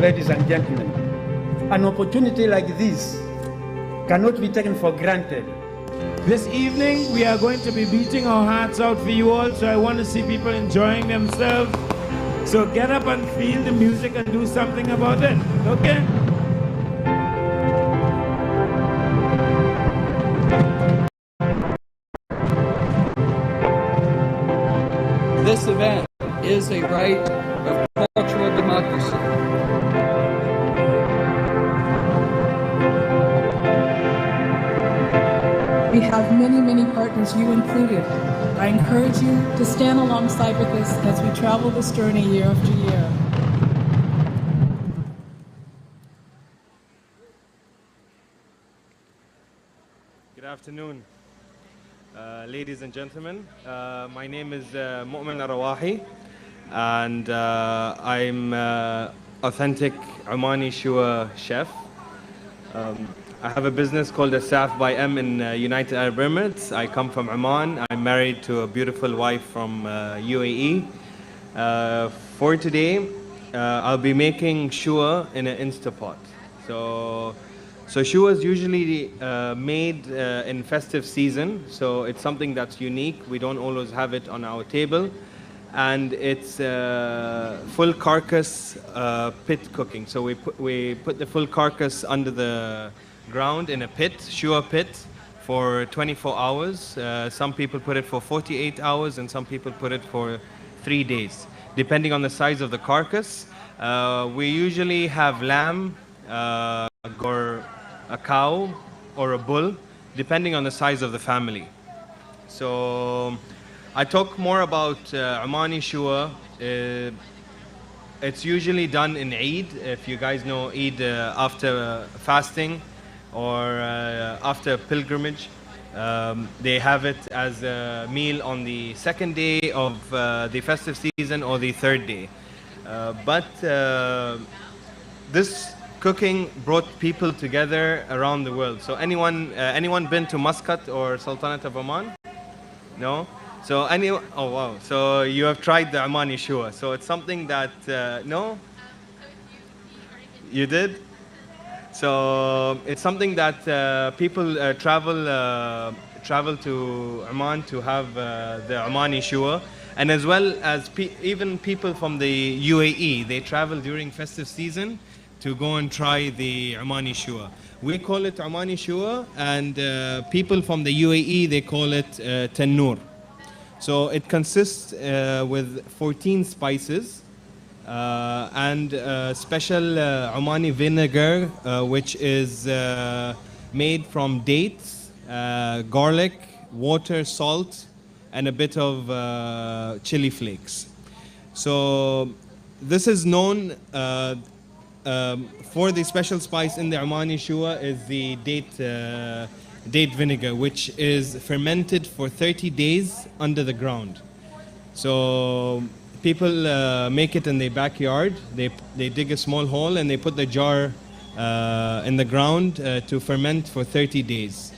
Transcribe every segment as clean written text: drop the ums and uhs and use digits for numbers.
ladies and gentlemen, an opportunity like this cannot be taken for granted. This evening, we are going to be beating our hearts out for you all, so I want to see people enjoying themselves. So get up and feel the music and do something about it, okay? This event is a right of cultural democracy. We have many, many partners, you included. I encourage you to stand alongside with us as we travel this journey year after year. Good afternoon, ladies and gentlemen. My name is Mommin Al Rawahi, and I'm authentic Omani Shuwa chef. I have a business called Asaf by M in United Arab Emirates. I come from Oman. I'm married to a beautiful wife from UAE. For today, I'll be making Shuwa in an Instapot. So Shuwa is usually made in festive season. So it's something that's unique. We don't always have it on our table. And it's full carcass pit cooking. So we put the full carcass under the ground in a pit, Shuwa pit, for 24 hours. Some people put it for 48 hours and some people put it for 3 days, depending on the size of the carcass. We usually have lamb or a cow or a bull, depending on the size of the family. So I talk more about Omani Shuwa. It's usually done in Eid, if you guys know Eid, after fasting or after pilgrimage. They have it as a meal on the second day of the festive season or the third day. But this cooking brought people together around the world. So anyone been to Muscat or Sultanate of Oman? No? So oh wow, so you have tried the Omani Shuwa. So it's something that, no? You did? So it's something that people travel to Oman to have the Omani Shuwa. And as well as even people from the UAE, they travel during festive season to go and try the Omani Shuwa. We call it Omani Shuwa, and people from the UAE, they call it Tannoor. So it consists with 14 spices and special Omani vinegar, which is made from dates, garlic, water, salt, and a bit of chili flakes. So this is known for the special spice in the Omani Shuwa is the date vinegar, which is fermented for 30 days under the ground. So people make it in their backyard. They dig a small hole and they put the jar in the ground to ferment for 30 days.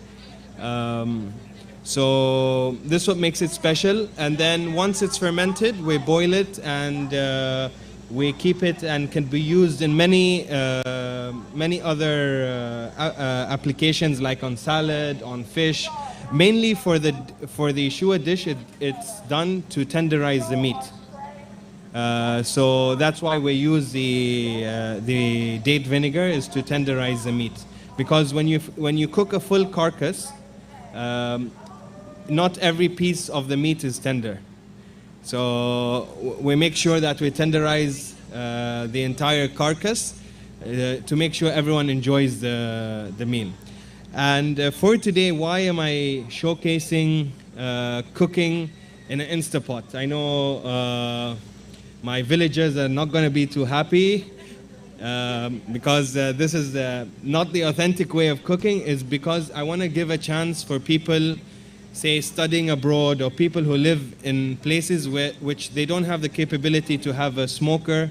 So this is what makes it special. And then once it's fermented, we boil it and we keep it, and can be used in many other applications, like on salad, on fish. Mainly for the Shuwa dish, it's done to tenderize the meat. So that's why we use the date vinegar, is to tenderize the meat. Because when you cook a full carcass, not every piece of the meat is tender. So we make sure that we tenderize the entire carcass to make sure everyone enjoys the meal. And for today, why am I showcasing cooking in an Instapot? I know my villagers are not going to be too happy because this is not the authentic way of cooking. Is because I want to give a chance for people, say studying abroad, or people who live in places which they don't have the capability to have a smoker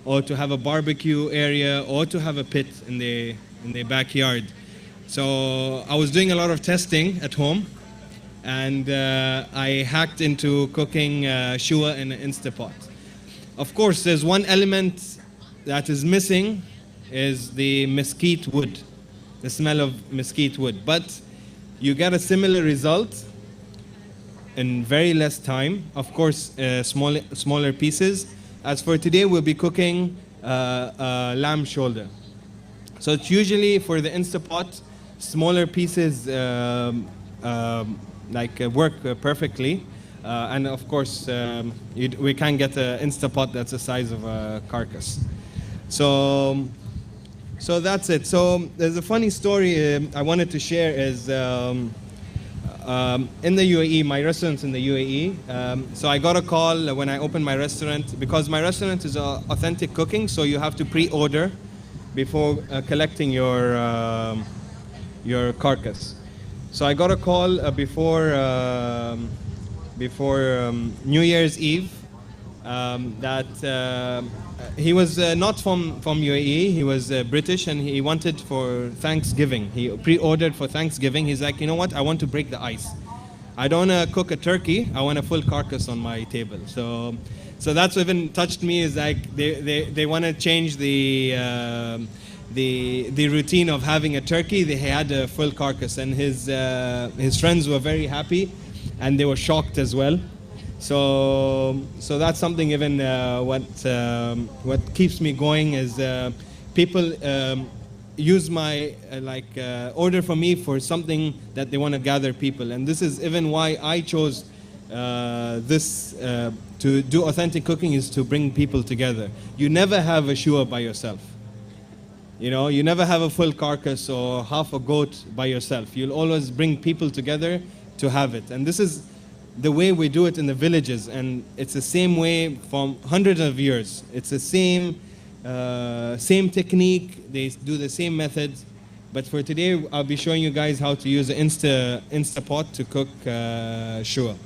or to have a barbecue area or to have a pit in their backyard. So I was doing a lot of testing at home, and I hacked into cooking Shuwa in an Instapot. Of course, there's one element that is missing is the mesquite wood, the smell of mesquite wood. But you get a similar result in very less time. Of course, smaller pieces. As for today, we'll be cooking lamb shoulder. So it's usually for the Instapot, smaller pieces work perfectly. And of course, we can get an Instapot that's the size of a carcass. So that's it. So there's a funny story I wanted to share is in the UAE, my restaurant's in the UAE. So I got a call when I opened my restaurant, because my restaurant is authentic cooking, so you have to pre-order before collecting your carcass. So I got a call before New Year's Eve that he was not from UAE, he was British, and he wanted for Thanksgiving. He pre-ordered for Thanksgiving. He's like, you know what, I want to break the ice. I don't want to cook a turkey, I want a full carcass on my table. So that's what even touched me, is like they want to change the routine of having a turkey. They had a full carcass, and his friends were very happy, and they were shocked as well. So that's something. Even what keeps me going is people use my order from me for something that they want to gather people, and this is even why I chose this to do authentic cooking, is to bring people together. You never have a Shuwa by yourself. You know, you never have a full carcass or half a goat by yourself. You'll always bring people together to have it. And this is the way we do it in the villages, and it's the same way from hundreds of years. It's the same technique, they do the same methods. But for today, I'll be showing you guys how to use the Instapot to cook Shuwa.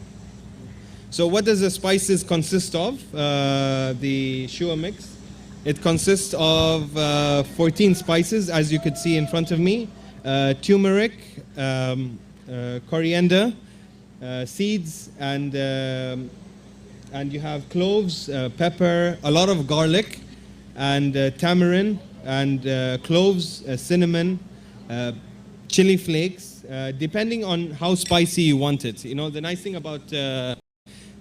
So what does the spices consist of? The Shuwa mix. It consists of 14 spices, as you could see in front of me. Turmeric, coriander, seeds, and you have cloves, pepper, a lot of garlic, and tamarind, and cloves, cinnamon, chili flakes, depending on how spicy you want it. You know, the nice thing about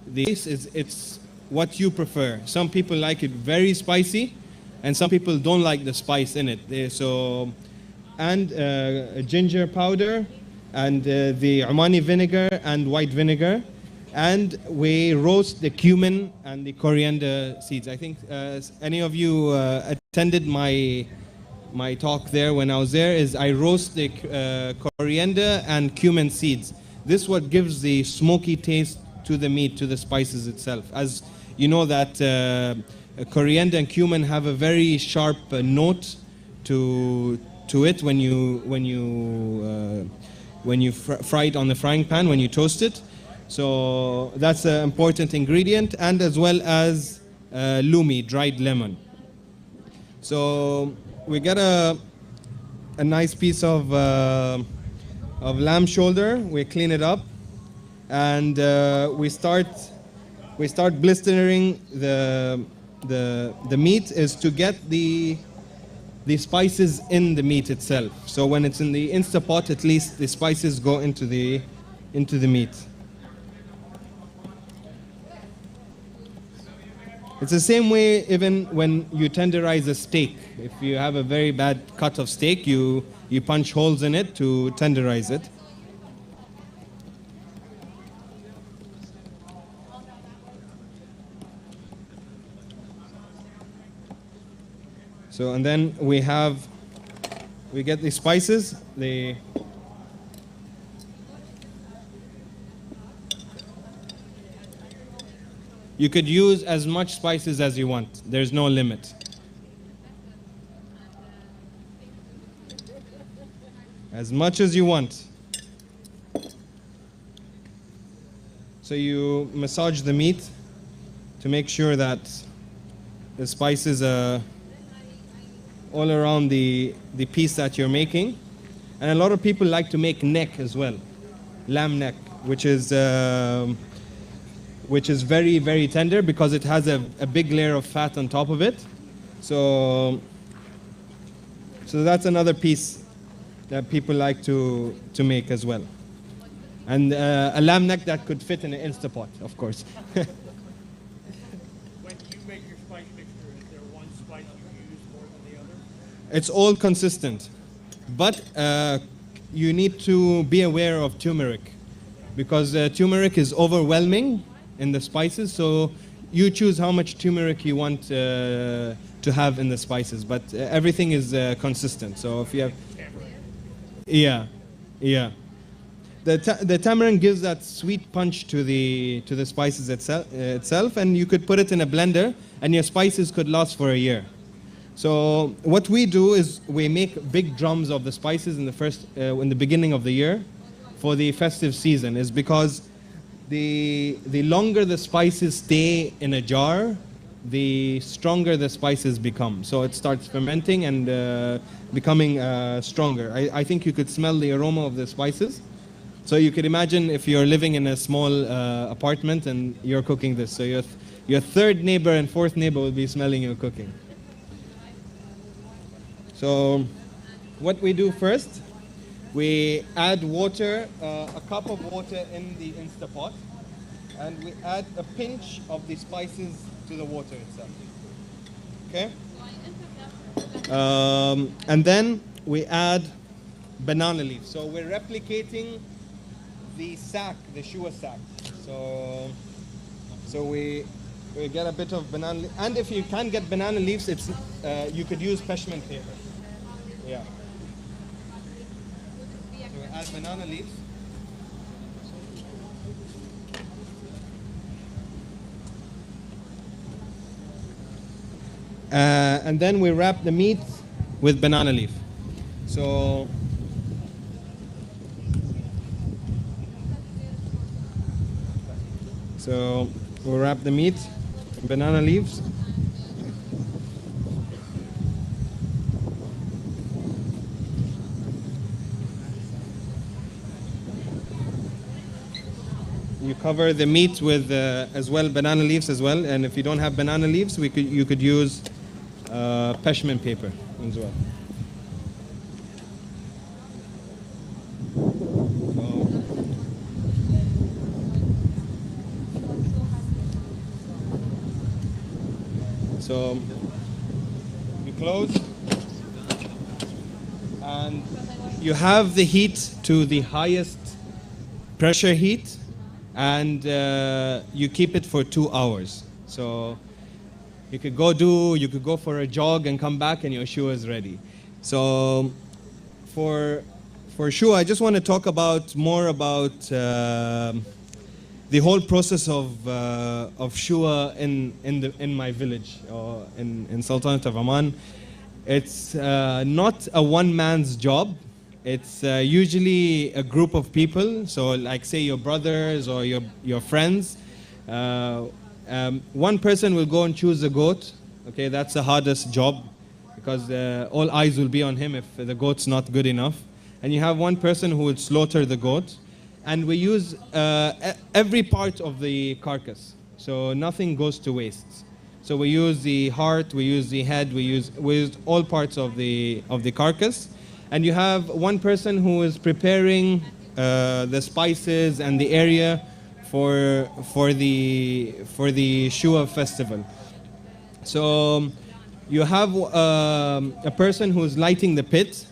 this is it's what you prefer. Some people like it very spicy, and some people don't like the spice in it. And ginger powder, and the Omani vinegar and white vinegar, and we roast the cumin and the coriander seeds. I think any of you attended my talk there when I was there. Is I roast the coriander and cumin seeds. This is what gives the smoky taste to the meat, to the spices itself. As you know that coriander and cumin have a very sharp note to it when you fry it on the frying pan, when you toast it. So that's an important ingredient, and as well as lumi, dried lemon. So we get a nice piece of lamb shoulder. We clean it up, and we start blistering the meat, is to get the spices in the meat itself. So when it's in the Instapot, at least the spices go into the meat. It's the same way even when you tenderize a steak. If you have a very bad cut of steak, you punch holes in it to tenderize it. So, and then we get the spices. You could use as much spices as you want. There's no limit. As much as you want. So you massage the meat to make sure that the spices are all around the piece that you're making. And a lot of people like to make neck as well, lamb neck, which is very, very tender because it has a big layer of fat on top of it. So that's another piece that people like to make as well. And a lamb neck that could fit in an Instapot, of course. When you make your spice mixture, is there one spice you use more than the other? It's all consistent. But you need to be aware of turmeric, because turmeric is overwhelming in the spices, so you choose how much turmeric you want to have in the spices, but everything is consistent. So if you have... Yeah. The tamarind gives that sweet punch to the spices itself, and you could put it in a blender, and your spices could last for a year. So what we do is we make big drums of the spices in the beginning of the year for the festive season, is because the longer the spices stay in a jar, the stronger the spices become. So it starts fermenting and becoming stronger. I think you could smell the aroma of the spices. So you could imagine if you're living in a small apartment and you're cooking this. So your third neighbor and fourth neighbor will be smelling your cooking. So what we do first, we add water, a cup of water in the Instapot, and we add a pinch of the spices to the water itself. Okay? And then we add banana leaves. So we're replicating the sack, the Shuwa sack. So we get a bit of banana leaves. And if you can't get banana leaves, you could use parchment paper. Yeah. So we add banana leaves. And then we wrap the meat with banana leaf. So we'll wrap the meat in banana leaves. You cover the meat with as well banana leaves as well, and if you don't have banana leaves, you could use parchment paper as well. So you close, and you have the heat to the highest pressure heat, and you keep it for 2 hours. So you could go for a jog and come back and your Shuwa is ready. So for Shuwa, I just want to talk more about the whole process of Shuwa in my village, or in Sultanate of Oman. It's not a one man's job. It's usually a group of people. So like say your brothers or your friends. One person will go and choose a goat. Okay, that's the hardest job, because all eyes will be on him if the goat's not good enough. And you have one person who would slaughter the goat. And we use every part of the carcass, so nothing goes to waste. So we use the heart, we use the head, we use all parts of the carcass. And you have one person who is preparing the spices and the area for the Shuwa festival. So you have a person who's lighting the pit,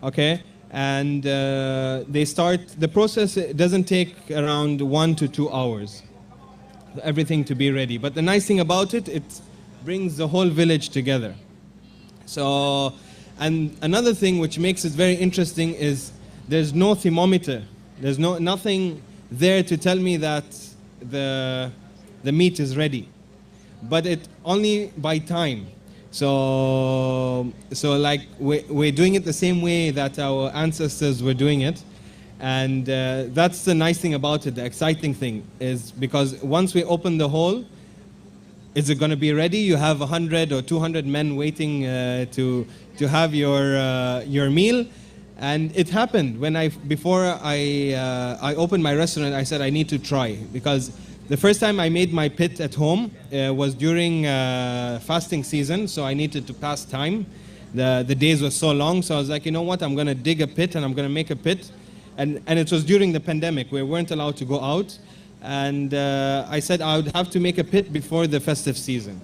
okay? And the process doesn't take around 1 to 2 hours, everything to be ready. But the nice thing about it brings the whole village together. So, and another thing which makes it very interesting is there's no thermometer. There's nothing there to tell me that the meat is ready, but it only by time. So like we're doing it the same way that our ancestors were doing it, and that's the nice thing about it. The exciting thing is because once we open the hole, is it going to be ready? You have 100 or 200 men waiting to have your meal, and it happened when before I opened my restaurant. I said I need to try, because The first time I made my pit at home was during fasting season, so I needed to pass time. The days were so long, so I was like, you know what, I'm going to dig a pit and I'm going to make a pit. And it was during the pandemic. We weren't allowed to go out. And I said I would have to make a pit before the festive season.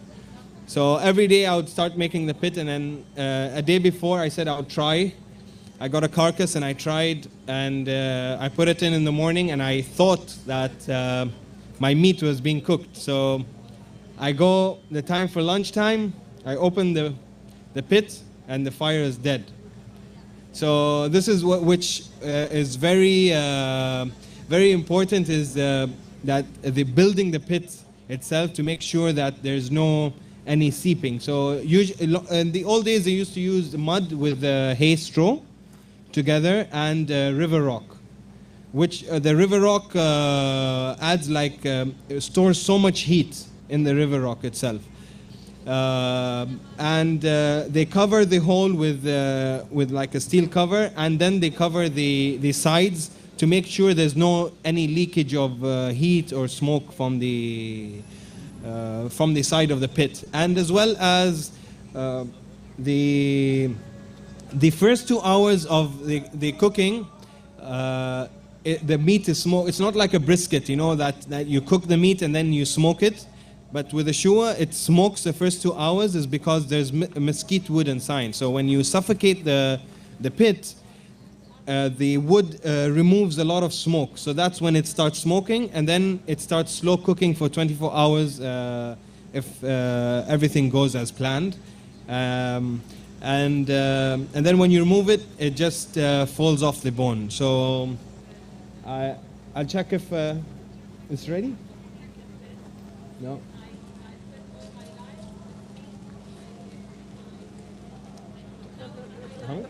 So every day I would start making the pit, and then a day before I said I would try. I got a carcass and I tried, and I put it in the morning, and I thought that my meat was being cooked. So I go the time for lunchtime, I open the pit, and the fire is dead. So this is which is very very important, is that the building the pit itself to make sure that there's no any seeping. So usually, in the old days they used to use mud with hay straw together and river rock, which the river rock adds stores so much heat in the river rock itself. And they cover the hole with like a steel cover, and then they cover the sides to make sure there's no any leakage of heat or smoke from the side of the pit. And as well as the first 2 hours of the cooking, the meat is smoked. It's not like a brisket, you know, that you cook the meat and then you smoke it. But with the Shuwa, it smokes the first 2 hours, is because there's mesquite wood inside. So when you suffocate the pit, the wood removes a lot of smoke. So that's when it starts smoking, and then it starts slow cooking for 24 hours if everything goes as planned. And then when you remove it, it just falls off the bone. So I'll check if it's ready. No. Huh?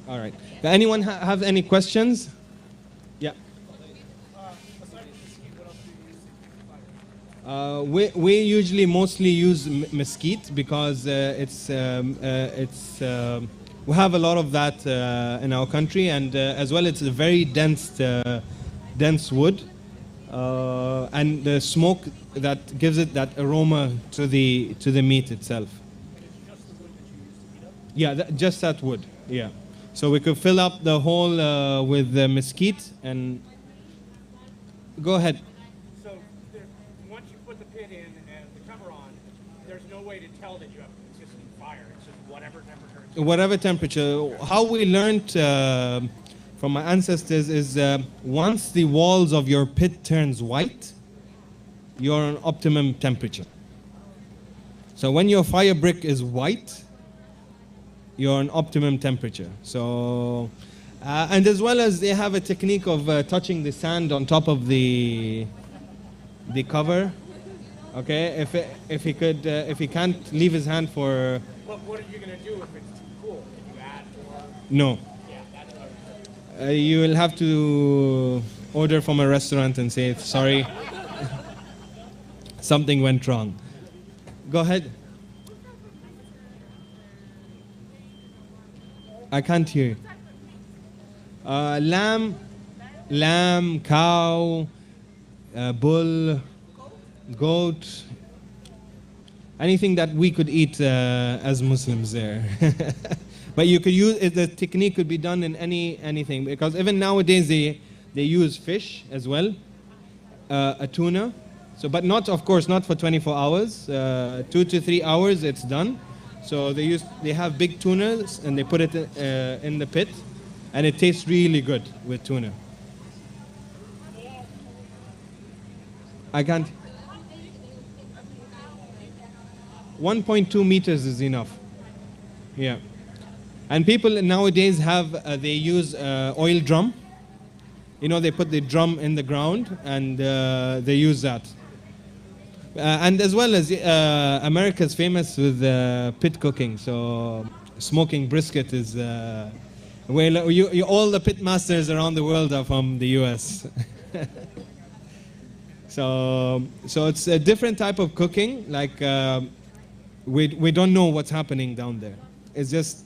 All right. Anyone have any questions? Yeah. We usually mostly use mesquite because we have a lot of that in our country, and as well it's a very dense wood, and the smoke that gives it that aroma to the meat itself. Yeah, just that wood. Yeah. So we could fill up the hole with the mesquite and go ahead. So once you put the pit in and the cover on, there's no way to tell that you have consistent fire. It's just whatever temperature. Whatever temperature. How we learned from my ancestors is once the walls of your pit turns white, you're on optimum temperature. So when your fire brick is white, you're on optimum temperature. So, and as well as they have a technique of touching the sand on top of the cover. Okay, if he can't leave his hand for. But what are you gonna do if it's too cool? Can you add more? No. Yeah, that's what You will have to order from a restaurant and say sorry, something went wrong. Go ahead. I can't hear you. Lamb, cow, bull, goat, anything that we could eat as Muslims there. But you could use the technique could be done in anything, because even nowadays they use fish as well, a tuna. So, but not, of course, not for 24 hours. 2 to 3 hours, it's done. So they have big tunas and they put it in the pit, and it tastes really good with tuna. I can't. 1.2 meters is enough. Yeah. And people nowadays they use oil drum. You know, they put the drum in the ground and they use that. And as well as America's famous with pit cooking. So smoking brisket is where all the pit masters around the world are from the US. So it's a different type of cooking. Like we don't know what's happening down there. It's just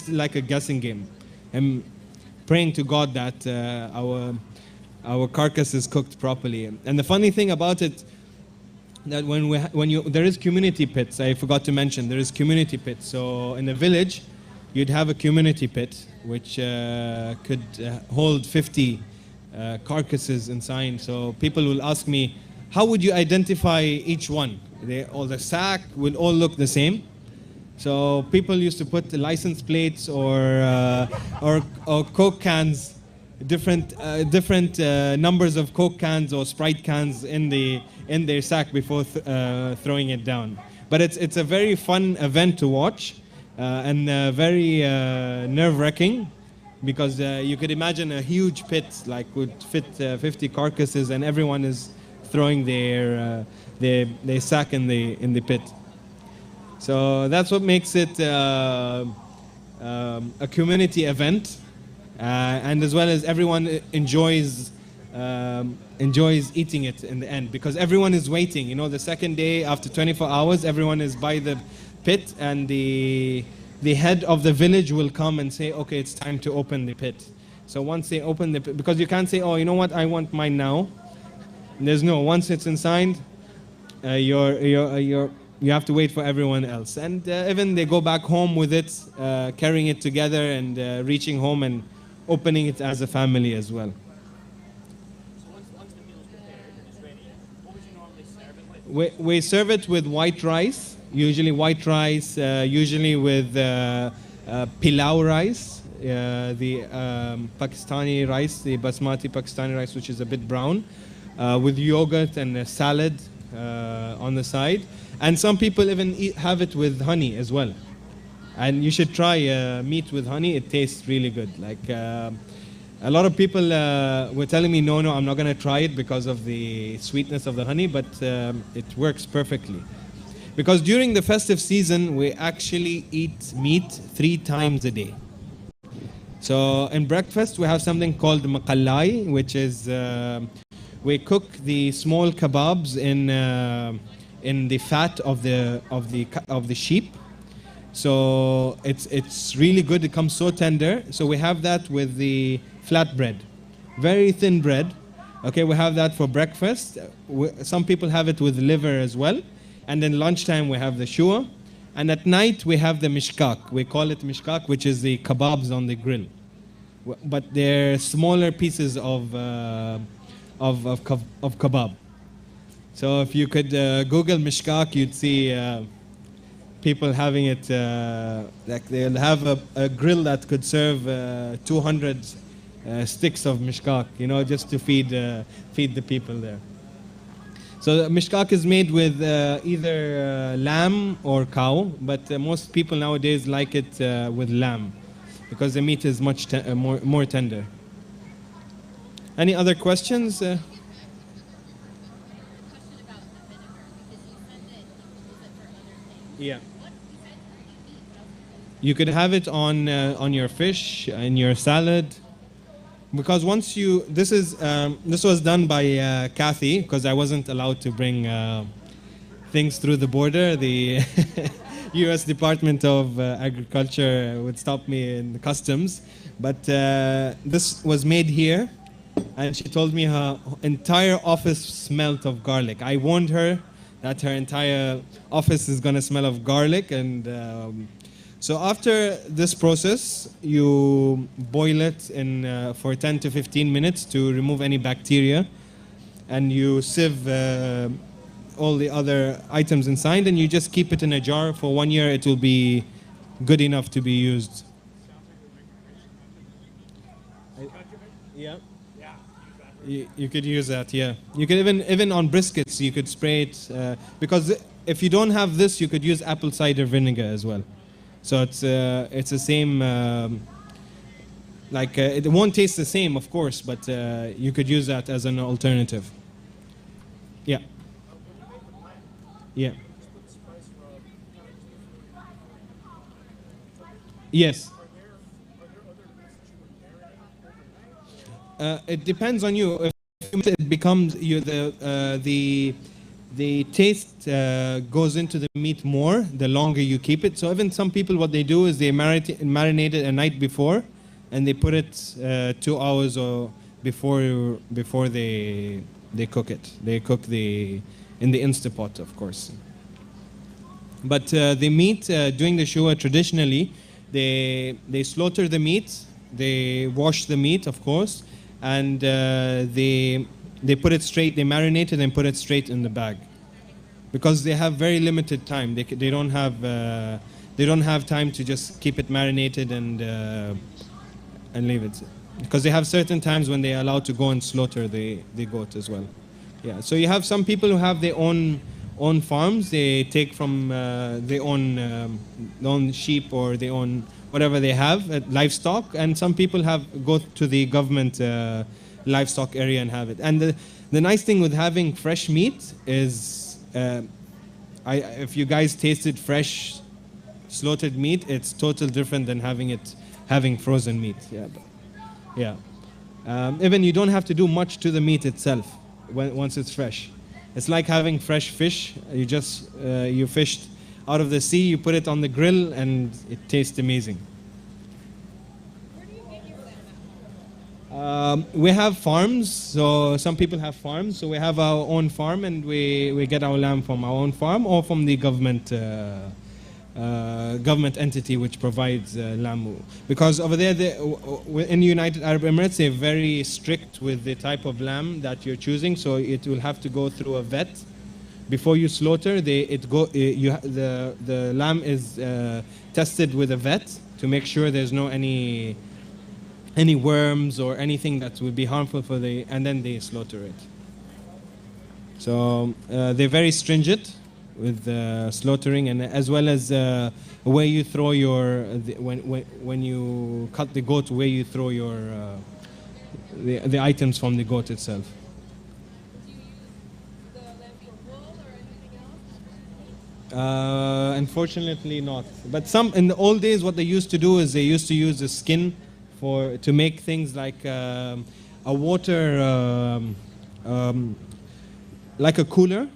like a guessing game. I'm praying to God that our carcass is cooked properly. And the funny thing about it, that there is community pits. I forgot to mention, there is community pits. So in a village, you'd have a community pit which could hold 50 carcasses inside. So people will ask me, how would you identify each one? The sack will all look the same. So people used to put the license plates or Coke cans, different numbers of Coke cans or Sprite cans in their sack before throwing it down. But it's a very fun event to watch and very nerve-wracking, because you could imagine a huge pit like would fit 50 carcasses, and everyone is throwing their sack in the pit. So that's what makes it a community event, and as well as everyone enjoys eating it in the end, because everyone is waiting. You know, the second day after 24 hours, everyone is by the pit, and the head of the village will come and say, okay, it's time to open the pit. So once they open the pit, because you can't say, oh, you know what, I want mine now. There's no, once it's inside, you have to wait for everyone else. And even they go back home with it, carrying it together and reaching home and opening it as a family as well. So once the meal is prepared and it's ready, what would you normally serve it with? We serve it with white rice, usually white rice, usually with pilau rice, the Pakistani rice, the basmati Pakistani rice, which is a bit brown, with yogurt and a salad on the side. And some people even have it with honey as well. And you should try meat with honey. It tastes really good. Like a lot of people were telling me, no, I'm not going to try it because of the sweetness of the honey, but it works perfectly. Because during the festive season, we actually eat meat 3 times a day. So in breakfast, we have something called maqallai, which is we cook the small kebabs in the fat of the sheep. So it's really good. It comes so tender. So we have that with the flat bread, very thin bread. Okay, we have that for breakfast. Some people have it with liver as well. And then lunchtime we have the Shuwa. And at night we have the mishkak. We call it mishkak, which is the kebabs on the grill. But they're smaller pieces of kebab. So if you could Google mishkak, you'd see people having it, like they'll have a grill that could serve 200 sticks of mishkak, you know, just to feed the people there. So the mishkak is made with either lamb or cow, but most people nowadays like it with lamb, because the meat is much more tender. Any other questions? Yeah. You could have it on your fish, in your salad, because once you this was done by Kathy, because I wasn't allowed to bring things through the border. The U.S. Department of Agriculture would stop me in the customs, but this was made here, and she told me her entire office smelled of garlic. I warned her that her entire office is going to smell of garlic. And so after this process, you boil it for 10 to 15 minutes to remove any bacteria. And you sieve all the other items inside, and you just keep it in a jar for 1 year. It will be good enough to be used. Yeah. You could use that, yeah. You could even on briskets, you could spray it, because if you don't have this, you could use apple cider vinegar as well. So it's the same, it won't taste the same, of course, but you could use that as an alternative. Yeah. Yeah. Yes. It depends on you. If it becomes the taste goes into the meat more the longer you keep it. So even some people, what they do is they marinate it a night before, and they put it 2 hours or before they cook it. They cook in the Instapot, of course. But the meat during the Shuwa, traditionally, they slaughter the meat, they wash the meat, of course, and they put it straight, they marinate it and put it straight in the bag, because they have very limited time. They don't have time to just keep it marinated and leave it, because they have certain times when they are allowed to go and slaughter the goat as well. Yeah. So you have some people who have their own farms. They take from their own sheep or their own whatever they have, livestock, and some people go to the government livestock area and have it. And the nice thing with having fresh meat is, if you guys tasted fresh slaughtered meat, it's totally different than having frozen meat. Yeah. Even you don't have to do much to the meat itself once it's fresh. It's like having fresh fish. You fished out of the sea, you put it on the grill, and it tastes amazing. Where do you get your lamb at home? We have farms, so some people have farms. So we have our own farm, and we get our lamb from our own farm or from the government entity which provides lamb. Because over there, in the United Arab Emirates, they're very strict with the type of lamb that you're choosing. So it will have to go through a vet before you slaughter. The lamb is tested with a vet to make sure there's no any worms or anything that would be harmful and then they slaughter it. So they're very stringent with slaughtering, and as well as where you throw when you cut the goat, where you throw the items from the goat itself. Do you use the lamb for wool or anything else? Unfortunately not. But in the old days, what they used to do is they used to use the skin to make things like a water, like a cooler.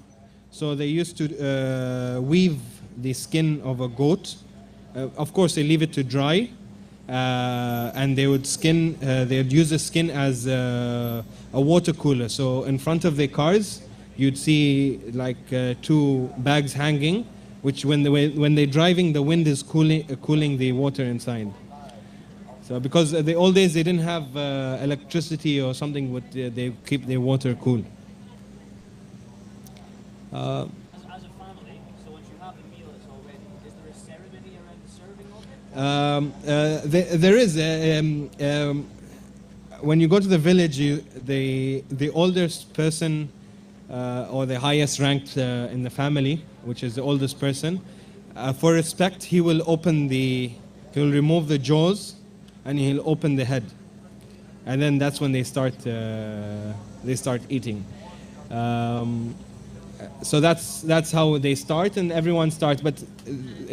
So they used to weave the skin of a goat. Of course, they leave it to dry, and they would use the skin as a water cooler. So in front of their cars, you'd see like 2 bags hanging, which when they're driving, the wind is cooling the water inside. So because the old days they didn't have electricity or something, they keep their water cool. As a family, so once you have the meal, it's all ready. Is there a ceremony around the serving of it? There is. When you go to the village, the oldest person or the highest ranked in the family, which is the oldest person, for respect, he will remove the jaws and he'll open the head, and then that's when they start eating. So that's how they start, and everyone starts, but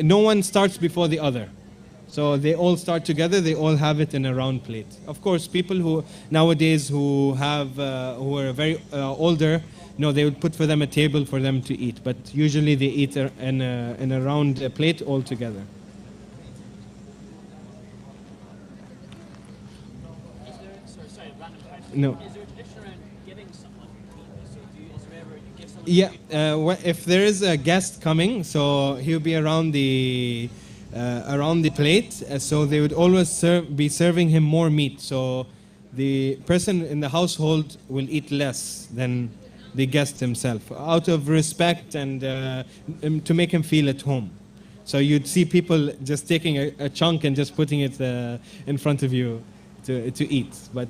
no one starts before the other. So they all start together. They all have it in a round plate. Of course, people who nowadays who are very older, they would put for them a table for them to eat. But usually they eat in a round plate all together. Sorry, random question. No. Is there a tradition around giving someone meat? So is there ever you give someone? Yeah, if there is a guest coming, so he'll be around the plate. So they would always be serving him more meat. So the person in the household will eat less than the guest himself, out of respect and to make him feel at home. So you'd see people just taking a chunk and just putting it in front of you to eat. But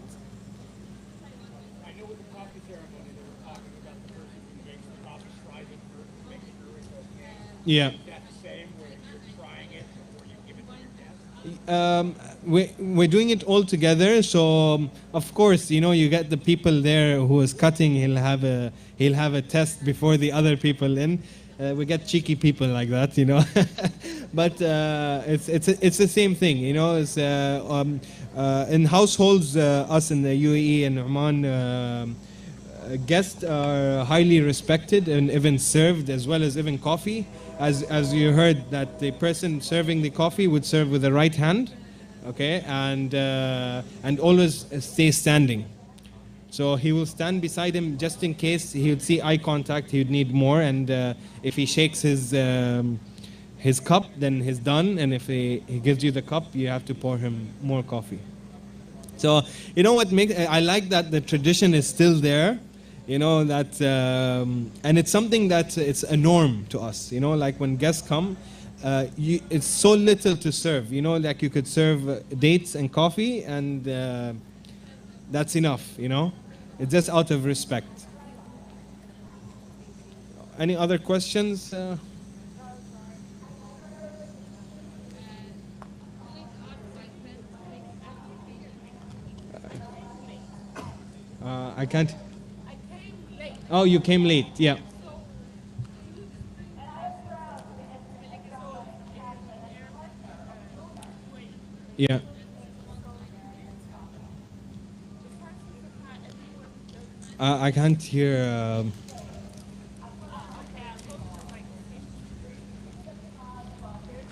I know with the coffee ceremony, they were talking about the person who makes the coffee striving for making sure it's okay. yeah. Is that the same where you're trying it before you give it to your guests? We're doing it all together. So of course, you get the people there who is cutting. He'll have a test before the other people in. We get cheeky people like that, but it's the same thing, It's in households, us in the UAE and Oman, guests are highly respected and even served, as well as even coffee. As you heard, that the person serving the coffee would serve with the right hand, okay, and always stay standing. So he will stand beside him just in case he would see eye contact, he would need more. And if he shakes his cup, then he's done. And if he gives you the cup, you have to pour him more coffee. So, you know what makes, I like that the tradition is still there, you know, that, and it's something that it's a norm to us, you know, like when guests come, it's so little to serve, you know, like you could serve dates and coffee and that's enough, you know, it's just out of respect. Any other questions? I can't. Oh, you came late. Yeah. Yeah. I can't hear.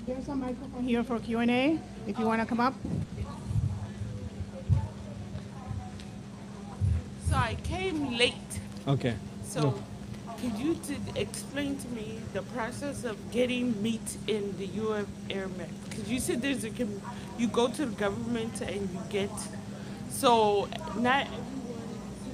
There's a microphone here for Q&A if you want to come up. So I came late. Okay. So could you explain to me the process of getting meat in the UF Airmen? Because you said there's you go to the government and you get, so not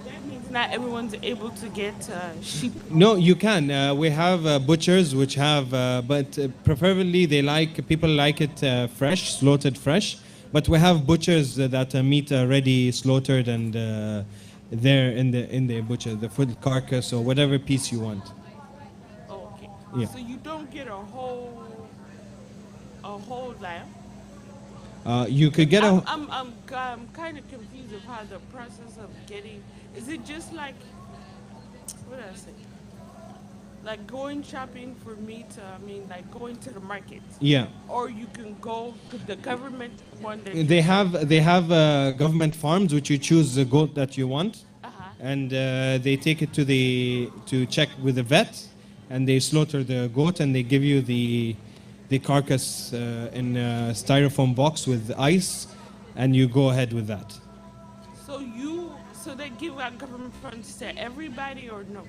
that means not everyone's able to get sheep. No, you can. We have butchers which have, but preferably people like it fresh, slaughtered fresh. But we have butchers that meat already slaughtered and there in the butcher, the full carcass or whatever piece you want. Oh, okay. Yeah. So you don't get a whole lamb. You could get I'm kind of confused of how the process of getting. Is it just like, what did I say? Like going shopping for meat? I mean, like going to the market. Yeah. Or you can go to the government one. They have government farms which you choose the goat that you want, and they take it to check with the vet, and they slaughter the goat and they give you the carcass in a styrofoam box with ice, and you go ahead with that. So they give out government funds to everybody or no?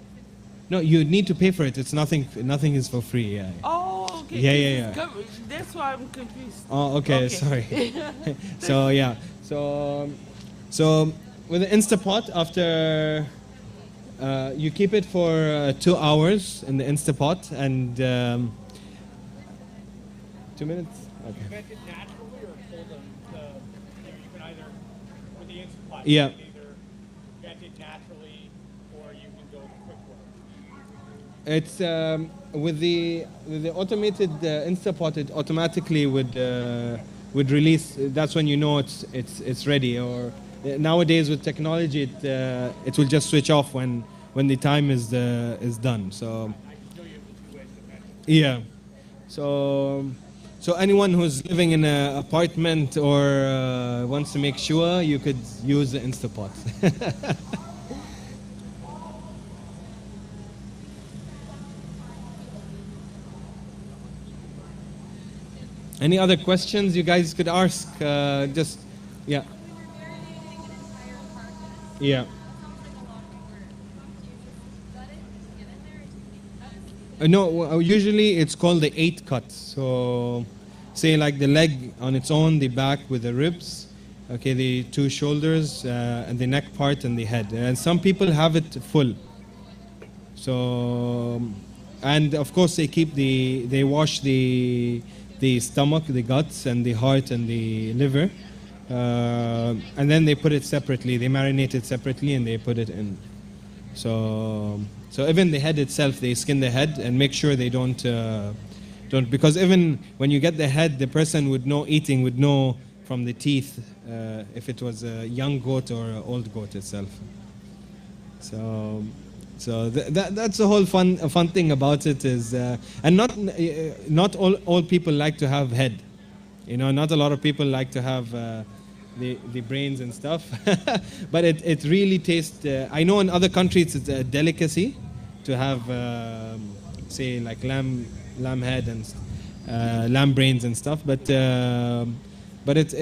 No, you need to pay for it. It's nothing. Nothing is for free. Yeah. Oh, okay. Yeah. That's why I'm confused. Oh, okay. Sorry. So yeah. So with the Instapot, after you keep it for 2 hours in the Instapot and 2 minutes. Okay. Vent it naturally or pull you can either with the Instapot. Yeah. You can either vent it naturally or you can go the quick way. It's with the automated Instapot, it automatically would release. That's when you know it's ready. Or nowadays with technology, it will just switch off when the time is done. So yeah. So anyone who's living in an apartment or wants to make Shuwa, you could use the Instapot. Any other questions you guys could ask? Just, yeah. Yeah. No, usually it's called the 8 cut. So, say like the leg on its own, the back with the ribs, okay, the 2 shoulders, and the neck part and the head. And some people have it full. So, and of course they wash the stomach, the guts, and the heart and the liver, and then they put it separately. They marinate it separately and they put it in. So even the head itself, they skin the head and make sure they don't because even when you get the head, the person would know from the teeth if it was a young goat or an old goat itself. So that's the whole fun thing about it is, and not all people like to have head, you know. Not a lot of people like to have the brains and stuff, but it really tastes. I know in other countries it's a delicacy to have, say like lamb head and lamb brains and stuff, but But it's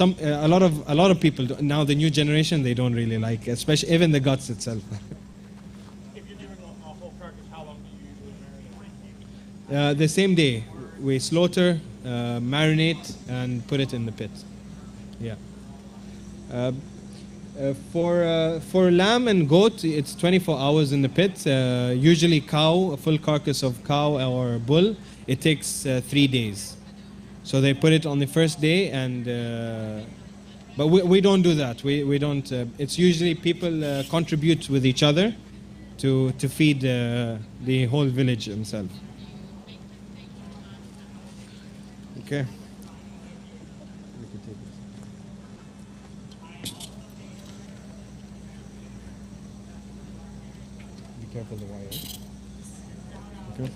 a lot of people now, the new generation, they don't really like, especially even the guts itself. If you're doing a whole carcass, how long do you usually marinate? The same day, we slaughter, marinate, and put it in the pit. Yeah. For lamb and goat, it's 24 hours in the pit. Usually cow, a full carcass of cow or bull, it takes 3 days. So they put it on the first day, and but we don't do that. We don't. It's usually people contribute with each other to feed the whole village themselves. Okay. Be careful the wire. Okay.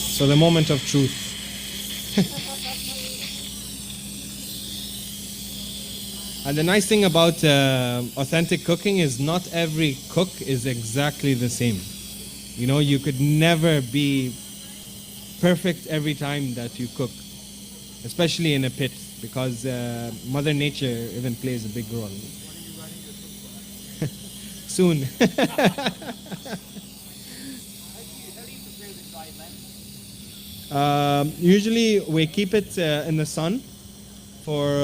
So the moment of truth. And the nice thing about authentic cooking is not every cook is exactly the same. You know, you could never be perfect every time that you cook, especially in a pit, because Mother Nature even plays a big role. Soon. Usually we keep it in the sun for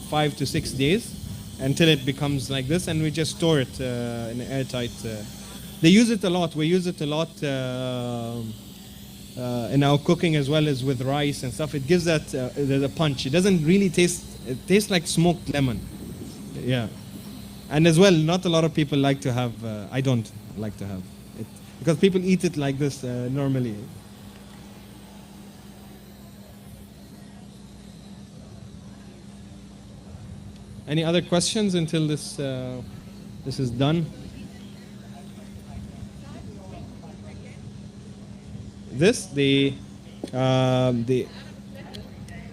5 to 6 days until it becomes like this, and we just store it in airtight. They use it a lot. We use it a lot in our cooking as well as with rice and stuff. It gives that the punch. It doesn't really taste. It tastes like smoked lemon. Yeah, and as well, not a lot of people like to have. I don't like to have it because people eat it like this normally. Any other questions until this is done?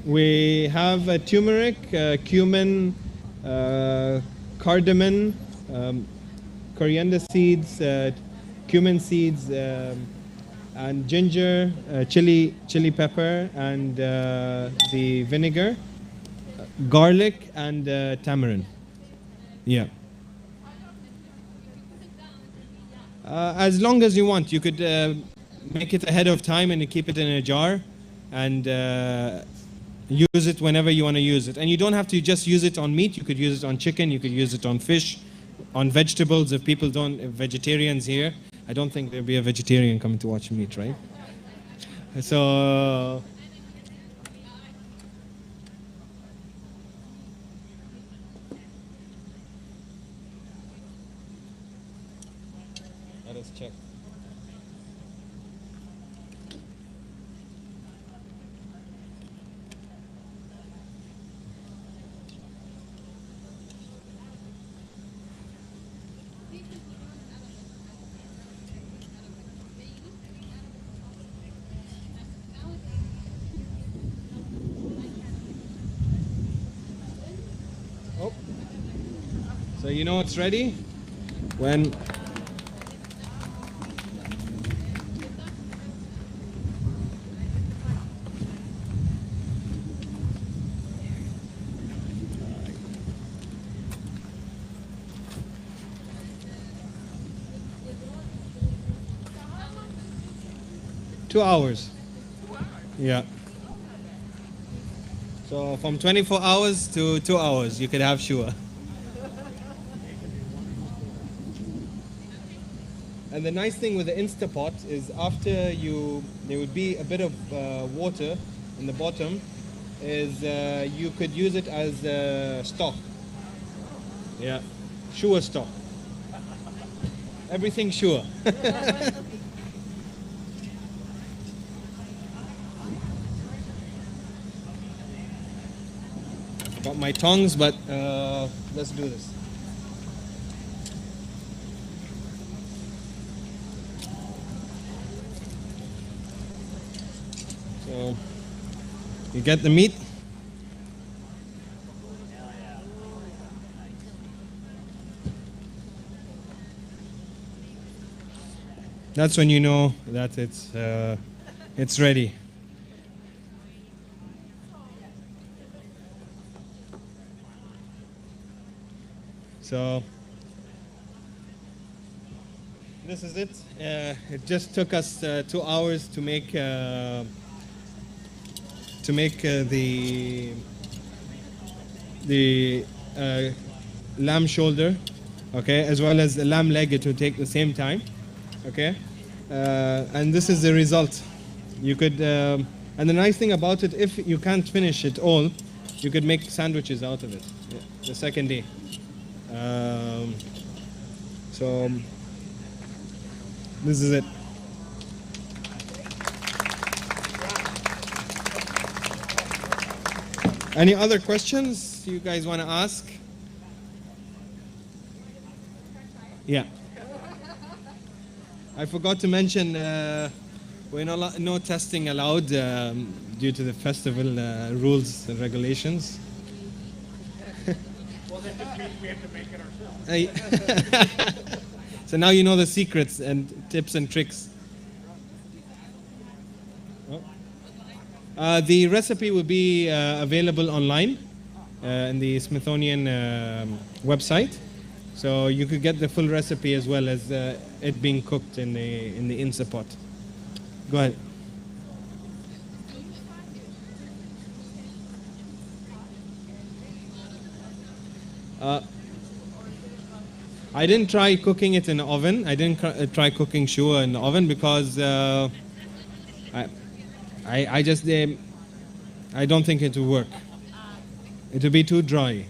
We have turmeric, cumin, cardamom, coriander seeds, cumin seeds, and ginger, chili pepper, and the vinegar, garlic, and tamarind. Yeah. As long as you want, you could make it ahead of time and you keep it in a jar and use it whenever you want to use it. And you don't have to just use it on meat. You could use it on chicken. You could use it on fish, on vegetables. If people don't, if vegetarians here, I don't think there'll be a vegetarian coming to watch meat, right? So. Let us check. Oh. So you know it's ready when Two hours. Yeah. So from 24 hours to 2 hours, you could have Shuwa. And the nice thing with the Instapot is after there would be a bit of water in the bottom, is you could use it as stock. Yeah. Shuwa stock. Everything Shuwa. Got my tongs, but let's do this. So You get the meat. That's when you know that it's ready. So this is it. It just took us 2 hours to make the lamb shoulder, okay, as well as the lamb leg. It will take the same time, okay, and this is the result. You could, and the nice thing about it, if you can't finish it all, you could make sandwiches out of it the second day. So this is it. Any other questions you guys want to ask? Yeah. I forgot to mention we're no testing allowed due to the festival rules and regulations. Well, that just means we have to make it ourselves. So now you know the secrets and tips and tricks. The recipe will be available online in the Smithsonian website, so you could get the full recipe as well as it being cooked in the Insa pot. Go ahead. I didn't try cooking it in the oven. I didn't try cooking Shuwa in the oven because I don't think it will work. It will be too dry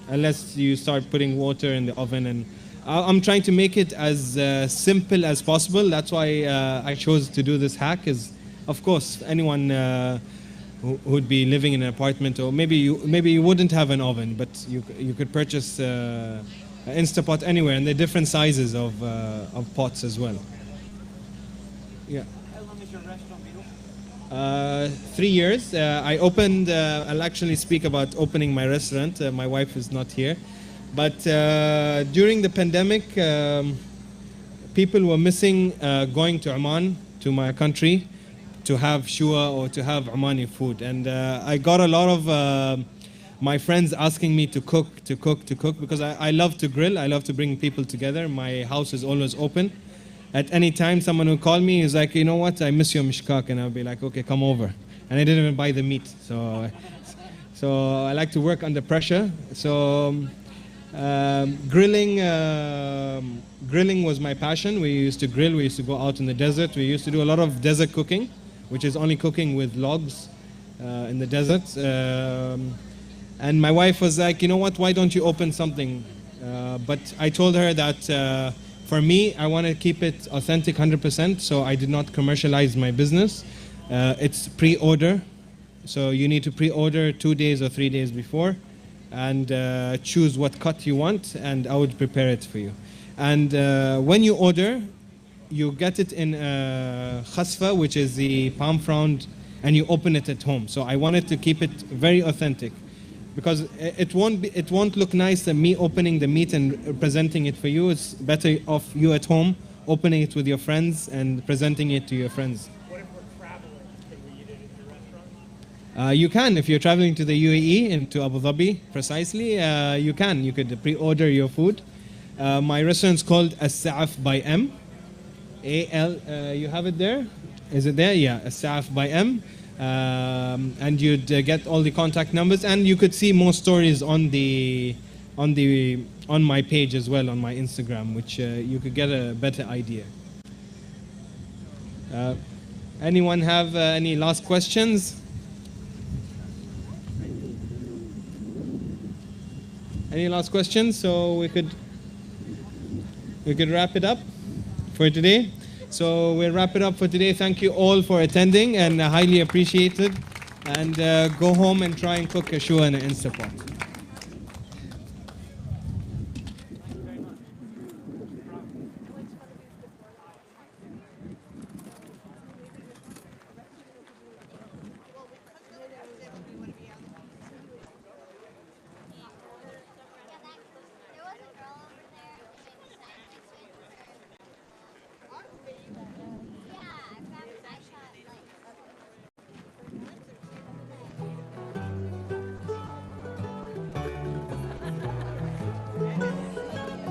unless you start putting water in the oven. And I'm trying to make it as simple as possible. That's why I chose to do this hack. Is of course anyone who would be living in an apartment, or maybe you wouldn't have an oven, but you could purchase Instapot anywhere, and there are different sizes of pots as well. Yeah. How long is your restaurant been open? 3 years. I opened, I'll actually speak about opening my restaurant. My wife is not here. But during the pandemic, people were missing going to Oman, to my country, to have Shuwa or to have Omani food. And I got a lot of my friends asking me to cook, because I love to grill. I love to bring people together. My house is always open. At any time, someone will call me, is like, you know what, I miss your mishkak, and I'll be like, okay, come over. And I didn't even buy the meat, so I like to work under pressure. So grilling was my passion. We used to grill. We used to go out in the desert. We used to do a lot of desert cooking, which is only cooking with logs in the desert. And my wife was like, you know what, why don't you open something? But I told her that for me, I want to keep it authentic 100%, so I did not commercialize my business. It's pre-order, so you need to pre-order 2 days or 3 days before, and choose what cut you want, and I would prepare it for you. And when you order, you get it in khasfa, which is the palm frond, and you open it at home. So I wanted to keep it very authentic, because it won't look nice than me opening the meat and presenting it for you. It's better off you at home opening it with your friends and presenting it to your friends. What if we're traveling? Can we eat it at your restaurant? You can. If you're traveling to the UAE and to Abu Dhabi, precisely, you can. You could pre-order your food. My restaurant's called As-Sa'af by M. A-L, you have it there? Is it there? Yeah, As-Sa'af by M. And you'd get all the contact numbers, and you could see more stories on my page as well, on my Instagram, which you could get a better idea. Anyone have any last questions? Any last questions? So we could wrap it up for today. So we'll wrap it up for today. Thank you all for attending, and highly appreciated. And go home and try and cook a Shuwa in an Instapot.